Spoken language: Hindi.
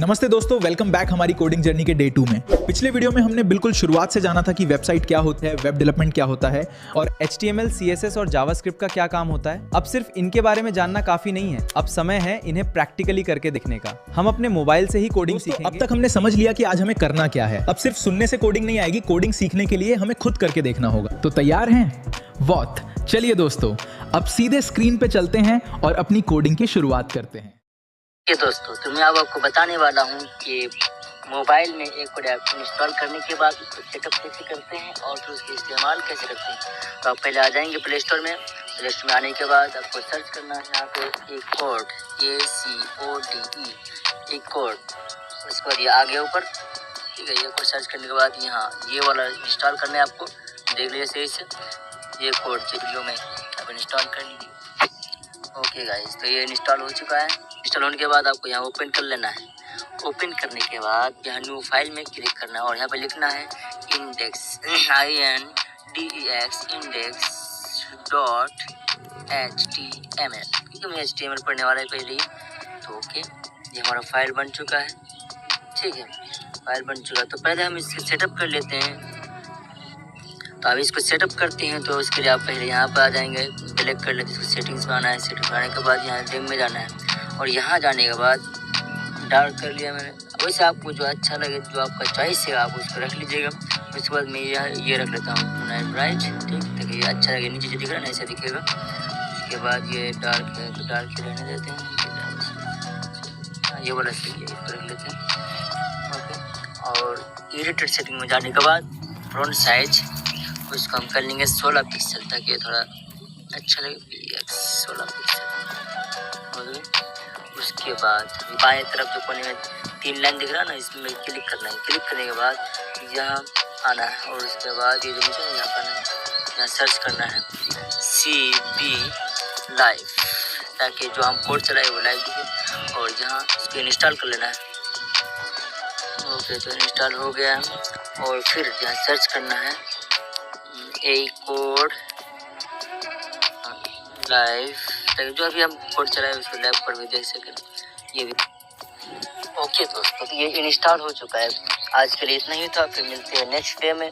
नमस्ते दोस्तों, वेलकम बैक हमारी कोडिंग जर्नी के डे 2 में। पिछले वीडियो में हमने बिल्कुल शुरुआत से जाना था कि वेबसाइट क्या होता है, वेब डेवलपमेंट क्या होता है और HTML, CSS और जावास्क्रिप्ट का क्या काम होता है। अब सिर्फ इनके बारे में जानना काफी नहीं है, अब समय है इन्हें प्रैक्टिकली करके दिखने का। हम अपने मोबाइल से ही कोडिंग सीखेंगे। अब तक हमने समझ लिया कि आज हमें करना क्या है। अब सिर्फ सुनने से कोडिंग नहीं आएगी, कोडिंग सीखने के लिए हमें खुद करके देखना होगा। तो तैयार हैं? वॉट, चलिए दोस्तों, अब सीधे स्क्रीन पे चलते हैं और अपनी कोडिंग की शुरुआत करते हैं। ये दोस्तों, तो मैं अब आपको बताने वाला हूँ कि मोबाइल में एक कोड ऐप इंस्टॉल करने के बाद उसको सेटअप कैसे करते हैं और फिर उसका इस्तेमाल कैसे करते हैं। तो आप पहले आ जाएंगे प्ले स्टोर में। प्ले स्टोर में आने के बाद आपको सर्च करना है यहाँ पे एक कोड ACODE, एक कोड। उसके बाद ये आ गया ऊपर, ठीक है। ये कोड सर्च करने के बाद यहाँ ये वाला इंस्टॉल करना है आपको। देख लीजिए सही से, ये कोड वीडियो में आप इंस्टॉल कर लीजिए। ओके गाइस, तो ये इंस्टॉल हो चुका है। इंस्टॉल होने के बाद आपको यहाँ ओपन कर लेना है। ओपन करने के बाद यहाँ न्यू फाइल में क्लिक करना है और यहाँ पे लिखना है इंडेक्स INDEX index.html, क्योंकि मैं HTML पढ़ने वाला है पहले ही। तो ओके, ये हमारा फाइल बन चुका है, ठीक है। फाइल बन चुका है, तो पहले हम इसको सेटअप कर लेते हैं। तो अब इसको सेटअप करते हैं, तो उसके लिए आप पहले यहाँ पर आ जाएंगे, सेलेक्ट कर लेते हैं। इसको सेटिंग्स में आना है। सेटिंग्स में आने के बाद यहाँ गेम में जाना है और यहाँ जाने के बाद डार्क कर लिया मैंने। वैसे आपको जो अच्छा लगे, जो आपका चॉइस है, आप उसको रख लीजिएगा। उसके बाद मैं ये रख लेता हूँ ब्राइट, ठीक। देखिए ये अच्छा लगे, नीचे जो दिख रहा है ना ऐसा दिखेगा। उसके बाद ये डार्क है तो डार्क ही रहने देते हैं। ये वाला सही है, इसको रख लेते हैं, ओके। और एडिटेड सेटिंग में जाने के बाद फ्रंट साइज उसको हम कर लेंगे 16 पिक्सल, ताकि थोड़ा अच्छा लगे। 16 पिक्सल। उसके बाद बाएं तरफ जो कोने में 3 लाइन दिख रहा है ना, इसमें क्लिक करना है। क्लिक करने के बाद यहाँ आना है और उसके बाद ये जो नीचे यहाँ पर है, यहाँ सर्च करना है CB लाइव, ताकि जो हम कोड चलाए वो लाइव दिखे। और यहाँ इसको इंस्टॉल कर लेना है। ओके, तो इंस्टॉल हो गया। और फिर यहाँ सर्च करना है ए कोड लाइव, ताकि जो अभी हम कोड चलाए उसको लैब पर भी देख सकें। ये भी ओके दोस्तों, तो ये इंस्टॉल हो चुका है। आज के लिए इतना ही था, फिर मिलते हैं नेक्स्ट डे में।